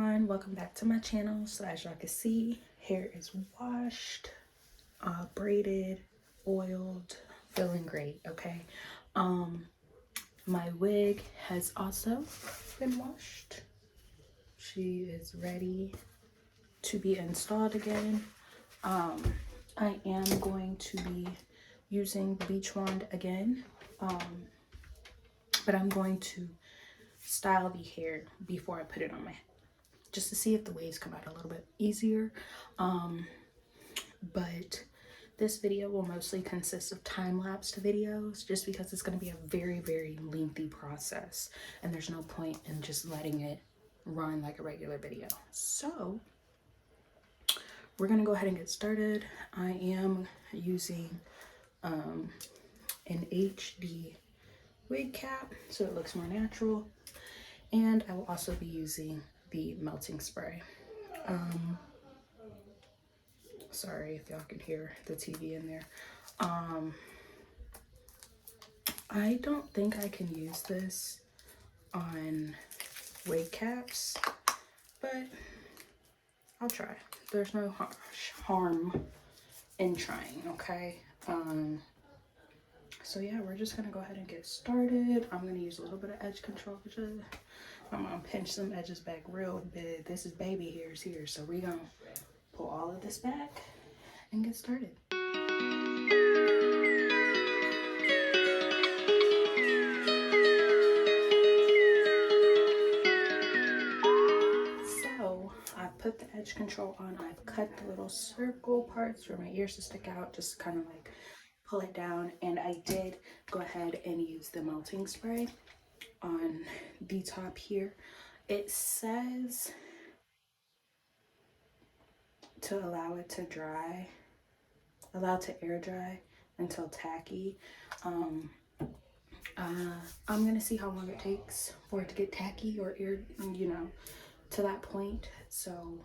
everyone, welcome back to my channel. So as y'all can see, hair is washed, braided, oiled, feeling great. Okay, my wig has also been washed. She is ready to be installed again. I am going to be using the beach wand again, but I'm going to style the hair before I put it on my head, just to see if the waves come out a little bit easier. But this video will mostly consist of time-lapsed videos, just because it's going to be a very lengthy process and there's no point in just letting it run like a regular video. So we're going to go ahead and get started. I am using an HD wig cap so it looks more natural, and I will also be using the melting spray. Sorry if y'all can hear the TV in there. I don't think I can use this on wig caps, but I'll try. There's no harm in trying, okay? So yeah, we're just gonna go ahead and get started. I'm gonna use a little bit of edge control. I'm gonna pinch some edges back real big. This is baby hairs here, so we're gonna pull all of this back and get started. So I put the edge control on. I've cut the little circle parts for my ears to stick out, just kind of like pull it down. And I did go ahead and use the melting spray on the top here. It says to allow it to dry, allow to air dry until tacky. I'm gonna see how long it takes for it to get tacky or air, to that point. So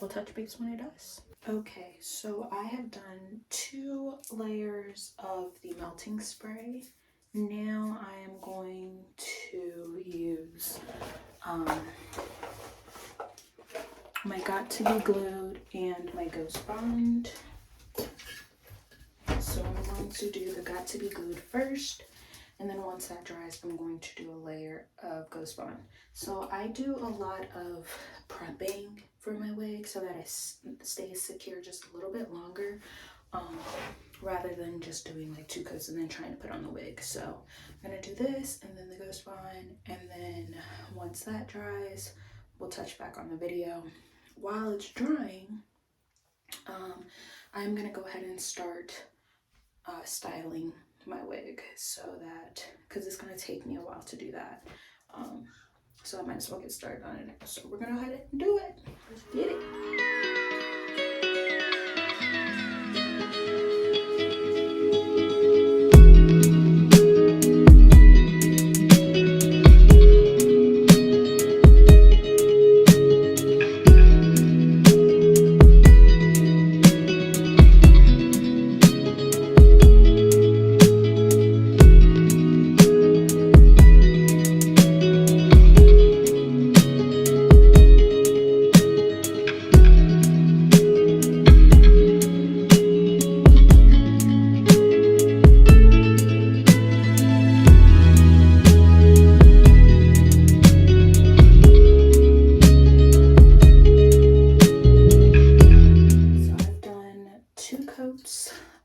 we'll touch base when it does. Okay, so I have done 2 layers of the melting spray. Now I am going to use my Got To Be Glued and my Ghost Bond. So I'm going to do the Got To Be Glued first, and then once that dries, I'm going to do a layer of Ghost Bond. So I do a lot of prepping for my wig so that it stays secure just a little bit longer, rather than just doing like 2 coats and then trying to put on the wig. So I'm gonna do this and then the Ghost Bond, and then once that dries, we'll touch back on the video. While it's drying, I'm gonna go ahead and start styling my wig, so that, because it's going to take me a while to do that, so I might as well get started on it. So we're gonna go ahead and do it. Let's get it.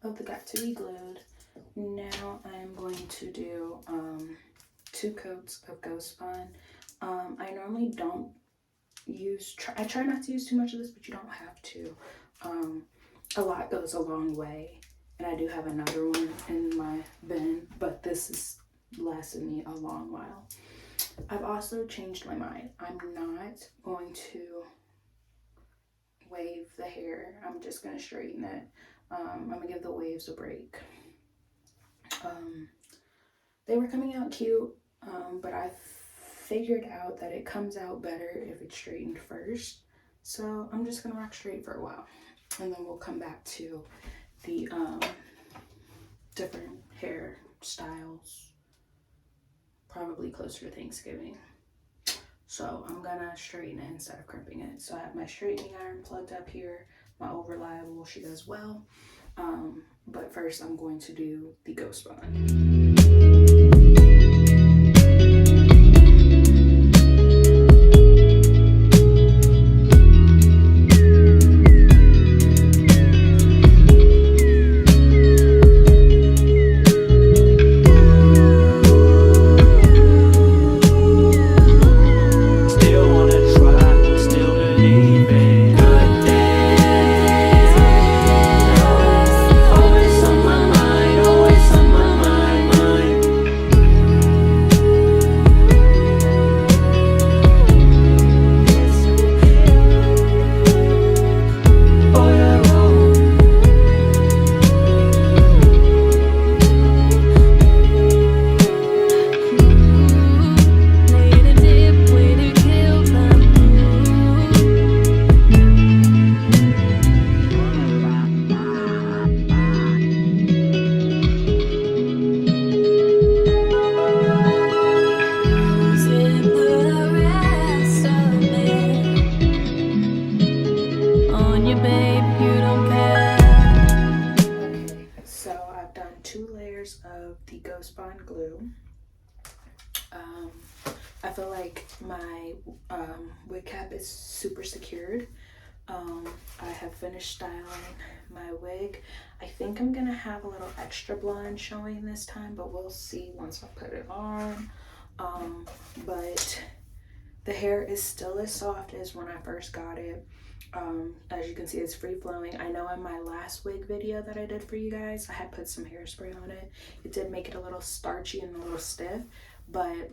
Of the Got To Be Glued. Now I'm going to do 2 coats of Ghost Bond. I normally don't use, I try not to use too much of this, but you don't have to. A lot goes a long way, and I do have another one in my bin, but this is lasted me a long while. I've also changed my mind. I'm not going to wave the hair. I'm just going to straighten it. I'm gonna give the waves a break. They were coming out cute, but I figured out that it comes out better if it's straightened first. So I'm just gonna rock straight for a while, and then we'll come back to the different hair styles probably closer to Thanksgiving. So I'm gonna straighten it instead of crimping it. So I have my straightening iron plugged up here. My Old Reliable, she does well. But first I'm going to do the ghost bond. Of the Ghost Bond glue. I feel like my wig cap is super secured. I have finished styling my wig. I think I'm gonna have a little extra blonde showing this time, but we'll see once I put it on. But the hair is still as soft as when I first got it. As you can see, it's free flowing. I know in my last wig video that I did for you guys, I had put some hairspray on it. It did make it a little starchy and a little stiff, but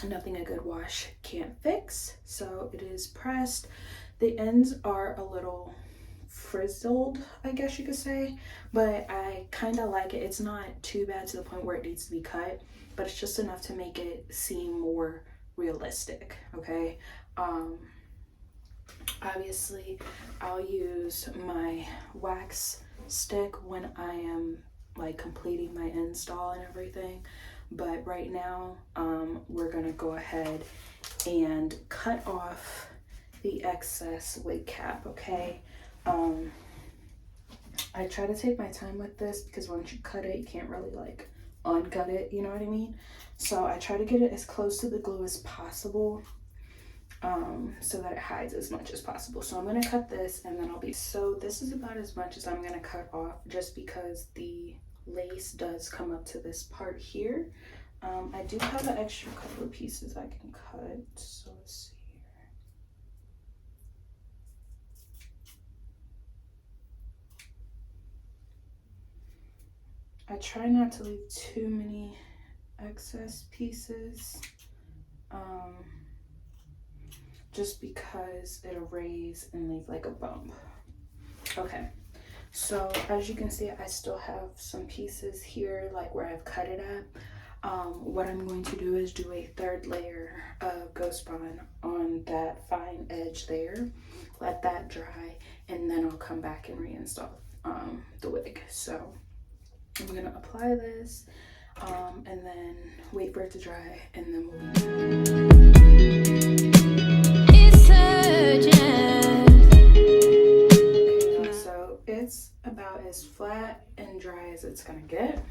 nothing a good wash can't fix. So it is pressed. The ends are a little frizzled, I guess you could say, but I kind of like it. It's not too bad to the point where it needs to be cut, but it's just enough to make it seem more realistic, okay? Obviously I'll use my wax stick when I am like completing my install and everything, but right now we're gonna go ahead and cut off the excess wig cap, okay? I try to take my time with this because once you cut it, you can't really like uncut it, you know what I mean? So I try to get it as close to the glue as possible, so that it hides as much as possible. So I'm gonna cut this and then so this is about as much as I'm gonna cut off, just because the lace does come up to this part here. I do have an extra couple of pieces I can cut, so let's see here. I try not to leave too many excess pieces, just because it'll raise and leave like a bump. Okay, so as you can see, I still have some pieces here like where I've cut it at. What I'm going to do is do a third layer of Ghost Bond on that fine edge there, let that dry, and then I'll come back and reinstall the wig. So I'm gonna apply this and then wait for it to dry, and then so it's about as flat and dry as it's gonna get.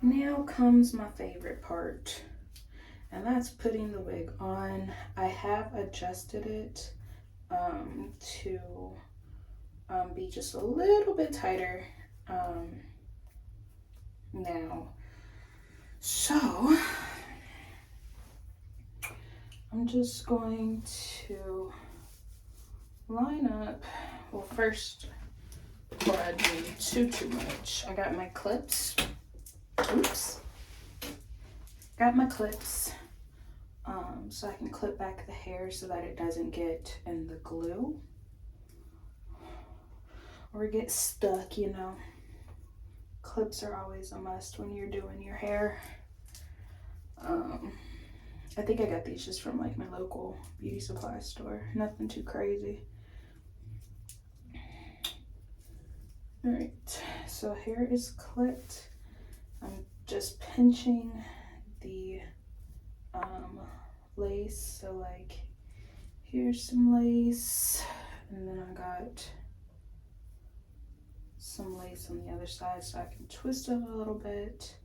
Now comes my favorite part, and that's putting the wig on. I have adjusted it to be just a little bit tighter now. So I'm just going to line up. Well, first, before I do too much, I got my clips. Oops. Got my clips, so I can clip back the hair so that it doesn't get in the glue or get stuck, you know. Clips are always a must when you're doing your hair. I think I got these just from like my local beauty supply store. Nothing too crazy. All right, so hair is clipped. I'm just pinching the lace. So like here's some lace, and then I got some lace on the other side so I can twist it a little bit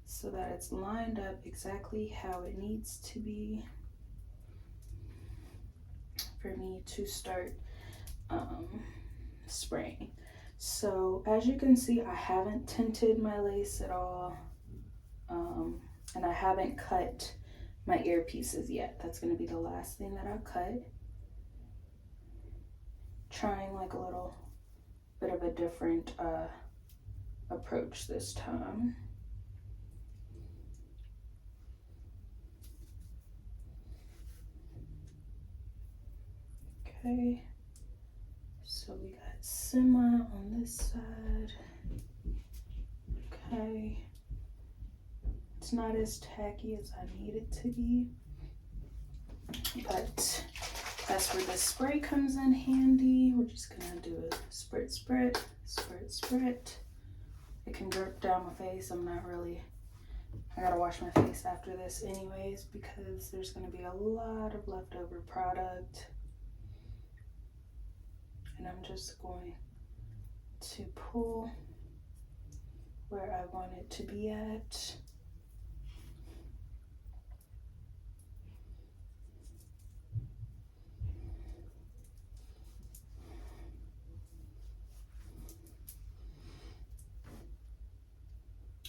so that it's lined up exactly how it needs to be for me to start spraying. So as you can see, I haven't tinted my lace at all, and I haven't cut my earpieces yet. That's going to be the last thing that I cut. Trying like a little bit of a different approach this time. Okay, so we got semi on this side. Okay, it's not as tacky as I need it to be, but that's where the spray comes in handy. We're just gonna do a sprit, sprit, sprit, sprit. It can drip down my face. I gotta wash my face after this anyways because there's gonna be a lot of leftover product. And I'm just going to pull where I want it to be at.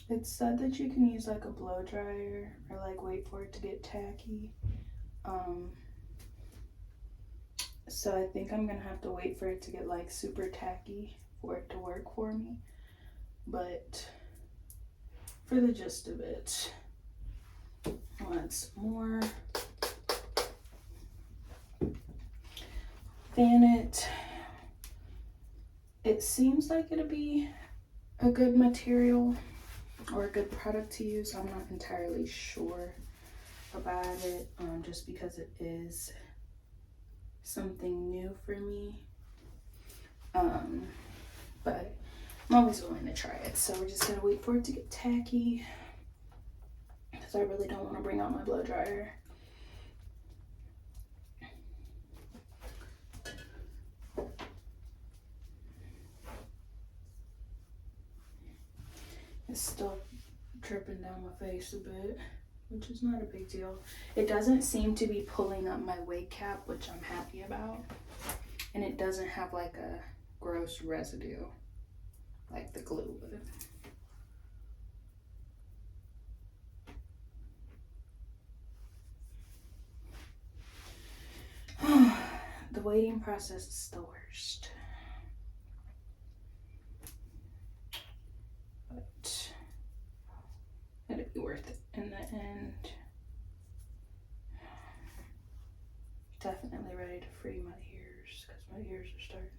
It's said that you can use like a blow dryer or like wait for it to get tacky. So I think I'm gonna have to wait for it to get like super tacky for it to work for me. But for the gist of it, once more, fan it. It seems like it'll be a good material or a good product to use. I'm not entirely sure about it, just because it is something new for me. But I'm always willing to try it. So we're just gonna wait for it to get tacky because I really don't want to bring out my blow dryer. It's still dripping down my face a bit, which is not a big deal. It doesn't seem to be pulling up my wig cap, which I'm happy about. And it doesn't have like a gross residue like the glue would. The waiting process is the worst. But it'll be worth it in the end. Definitely ready to free my ears because my ears are starting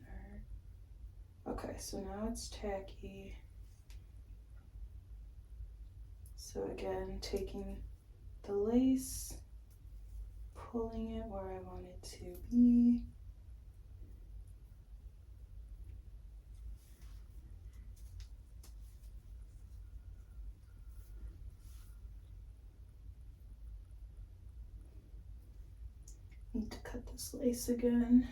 to hurt. Okay, so now it's tacky. So again, taking the lace, pulling it where I want it to be. Need to cut this lace again.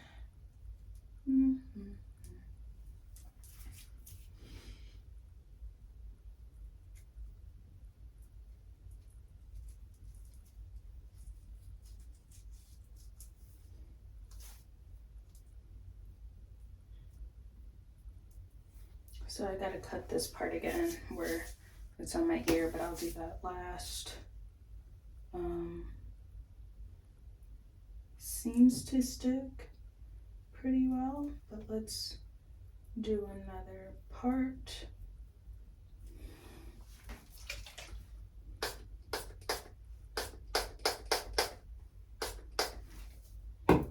So I gotta cut this part again where it's on my ear, but I'll do that last. Seems to stick pretty well, but let's do another part. And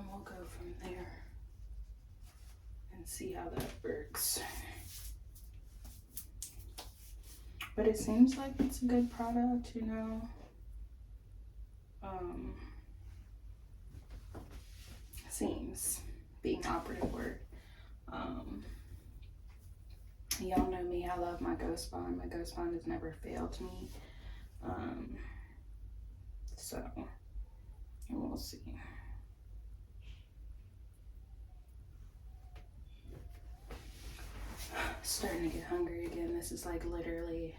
we'll go from there and see how that works. But it seems like it's a good product, you know. Seems being operative word. Y'all know me, I love my Ghost Bond. My Ghost Bond has never failed me. So, and we'll see. Starting to get hungry again. This is like literally,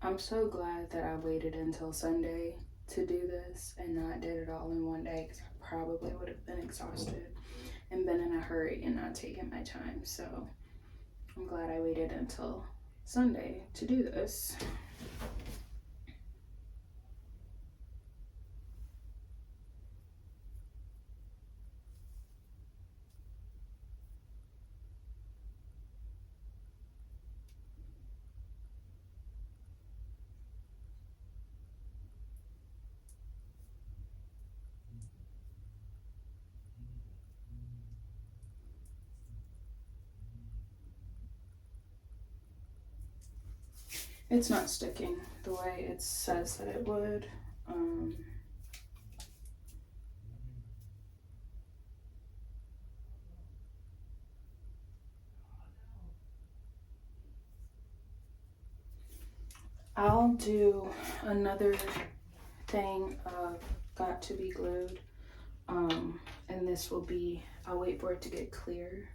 I'm so glad that I waited until Sunday to do this and not did it all in one day, because I probably would have been exhausted and been in a hurry and not taken my time. So I'm glad I waited until Sunday to do this. It's not sticking the way it says that it would. I'll do another thing of got to be glued, and this will be, I'll wait for it to get clear,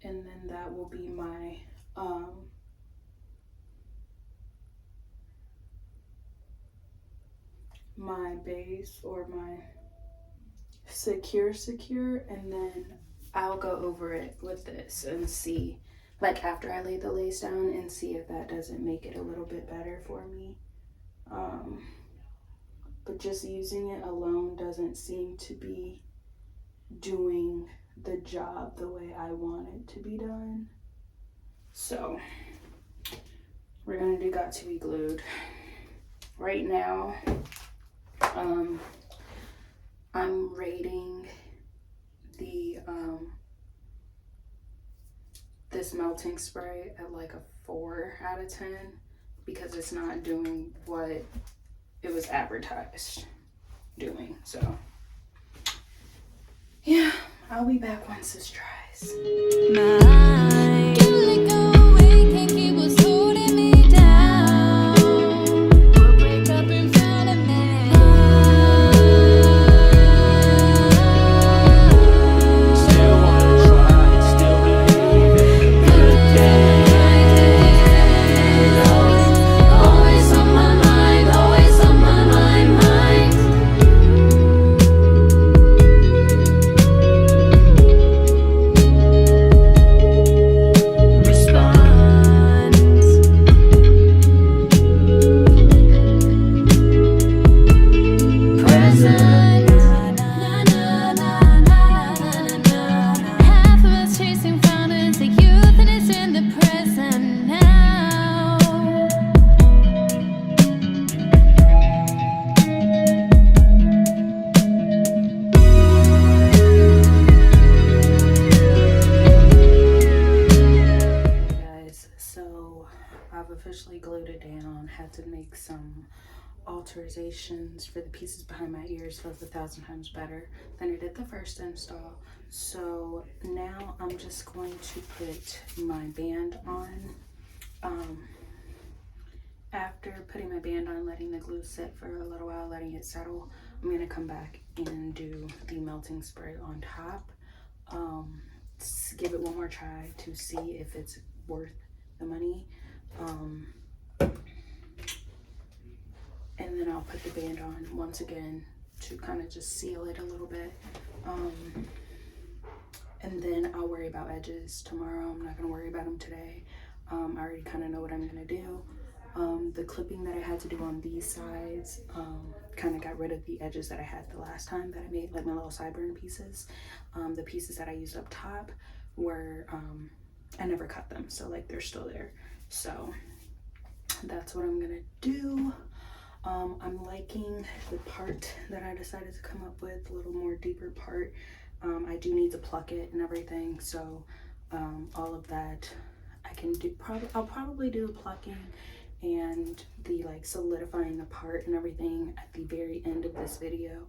and then that will be my my base, or my secure, and then I'll go over it with this and see, like after I lay the lace down, and see if that doesn't make it a little bit better for me. But just using it alone doesn't seem to be doing the job the way I want it to be done. So we're gonna do got to be glued. Right now, I'm rating the this melting spray at like a 4 out of 10, because it's not doing what it was advertised doing. So yeah, I'll be back once this dries. Officially glued it down. Had to make some alterations for the pieces behind my ears, so it's 1,000 times better than I did the first install. So now I'm just going to put my band on. After putting my band on, letting the glue sit for a little while, letting it settle, I'm gonna come back and do the melting spray on top. Give it one more try to see if it's worth the money. And then I'll put the band on once again to kind of just seal it a little bit. And then I'll worry about edges tomorrow. I'm not gonna worry about them today. I already kind of know what I'm gonna do. The clipping that I had to do on these sides kind of got rid of the edges that I had the last time that I made, like my little sideburn pieces. The pieces that I used up top were, I never cut them, so like they're still there. So that's what I'm gonna do. I'm liking the part that I decided to come up with, a little more deeper part. I do need to pluck it and everything, so all of that I can do. I'll probably do the plucking and the like solidifying the part and everything at the very end of this video.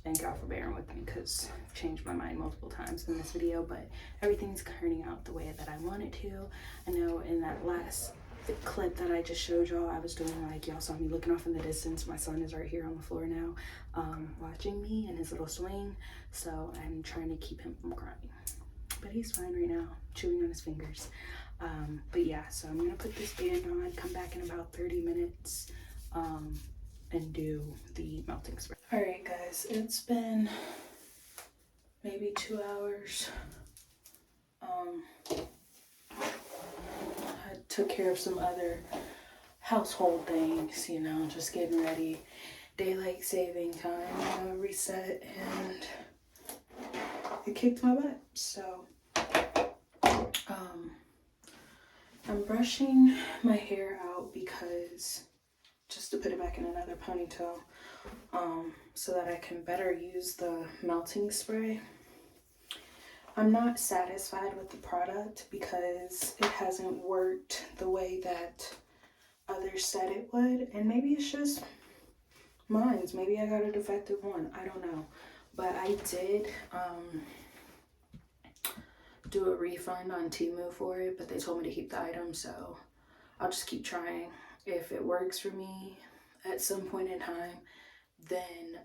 Thank y'all for bearing with me, because I've changed my mind multiple times in this video, but everything's turning out the way that I want it to. I know in that last clip that I just showed y'all, I was doing like, y'all saw me looking off in the distance. My son is right here on the floor now, watching me in his little swing. So I'm trying to keep him from crying, but he's fine right now, chewing on his fingers. But yeah, so I'm gonna put this band on, come back in about 30 minutes, and do the melting spray. All right, guys, it's been maybe 2 hours. I took care of some other household things, you know, just getting ready, daylight saving time, reset, and it kicked my butt. So I'm brushing my hair out because just to put it back in another ponytail, so that I can better use the melting spray. I'm not satisfied with the product because it hasn't worked the way that others said it would, and maybe it's just mine's. Maybe I got a defective one, I don't know. But I did do a refund on Temu for it, but they told me to keep the item, so I'll just keep trying. If it works for me at some point in time, then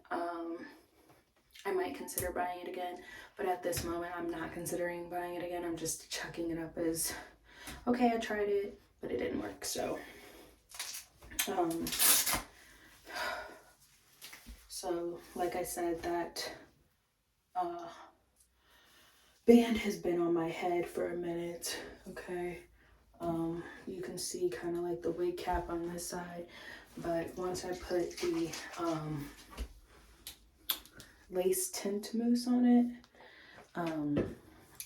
I might consider buying it again. But at this moment, I'm not considering buying it again. I'm just chucking it up as, okay, I tried it, but it didn't work. So like I said, that band has been on my head for a minute. Okay, you can see kind of like the wig cap on this side, but once I put the lace tint mousse on it,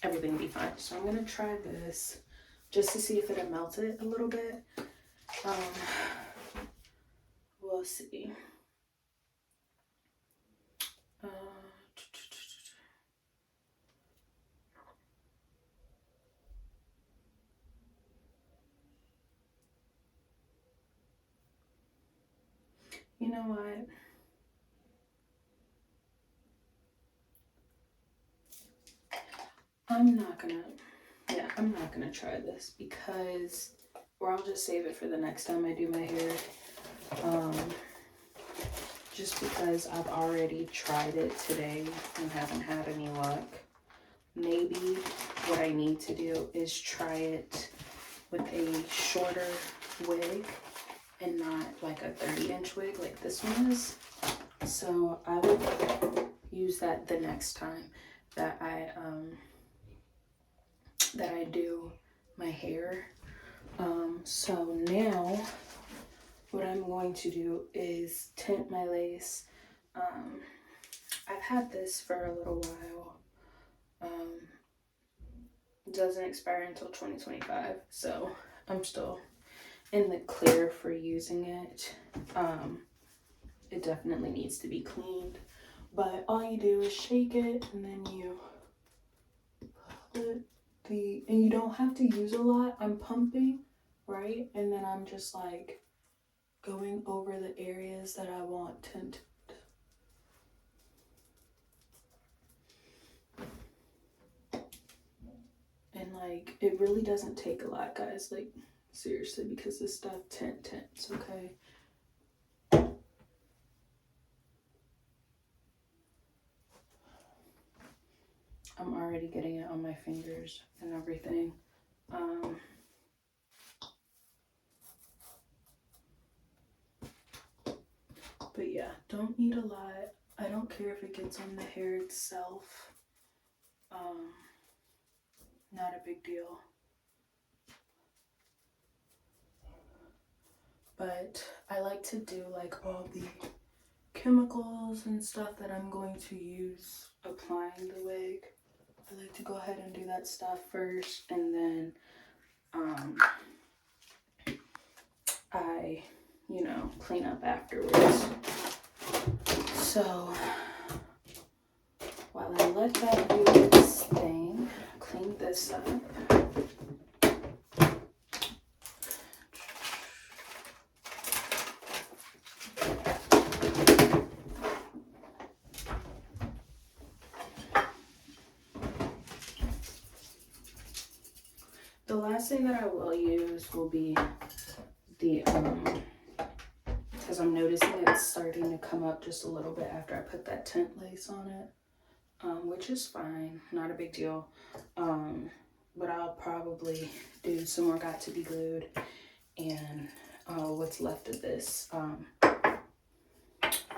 everything will be fine. So I'm gonna try this just to see if it'll melt it a little bit. We'll see. You know what? I'm not gonna try this because, or I'll just save it for the next time I do my hair. Just because I've already tried it today and haven't had any luck. Maybe what I need to do is try it with a shorter wig and not like a 30-inch wig like this one is. So I will use that the next time that I do my hair. So now what I'm going to do is tint my lace. I've had this for a little while. It doesn't expire until 2025, so I'm still in the clear for using it. It definitely needs to be cleaned, but all you do is shake it and then you put and you don't have to use a lot. I'm pumping, right? And then I'm just like going over the areas that I want tinted. And like, it really doesn't take a lot, guys, like seriously, because this stuff tints, okay? I'm already getting it on my fingers and everything. But yeah, don't need a lot. I don't care if it gets on the hair itself. Not a big deal. But I like to do like all the chemicals and stuff that I'm going to use applying the wig. I like to go ahead and do that stuff first, and then I, you know, clean up afterwards. So while I let that do its thing, clean this up. The last thing that I will use will be the because I'm noticing it's starting to come up just a little bit after I put that tent lace on it, which is fine, not a big deal. But I'll probably do some more Got to Be Glued and what's left of this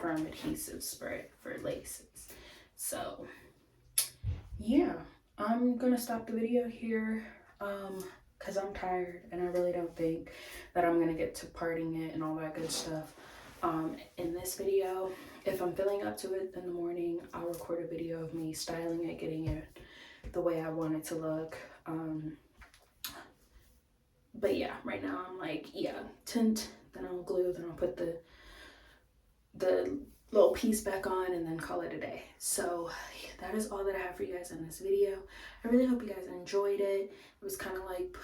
firm adhesive spray for laces. So yeah, I'm gonna stop the video here because I'm tired and I really don't think that I'm gonna get to parting it and all that good stuff in this video. If I'm feeling up to it in the morning, I'll record a video of me styling it, getting it the way I want it to look. But yeah, right now I'm like, yeah, tint, then I'll glue, then I'll put the little piece back on and then call it a day. So that is all that I have for you guys in this video. I really hope you guys enjoyed it. It was kind of like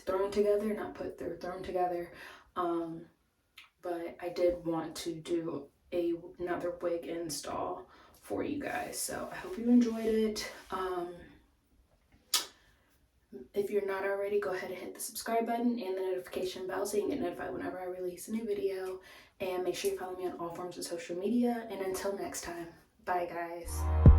thrown together, not put through, thrown together. But I did want to do another wig install for you guys. So I hope you enjoyed it. If you're not already, go ahead and hit the subscribe button and the notification bell so you can get notified whenever I release a new video. And make sure you follow me on all forms of social media. And until next time, bye guys.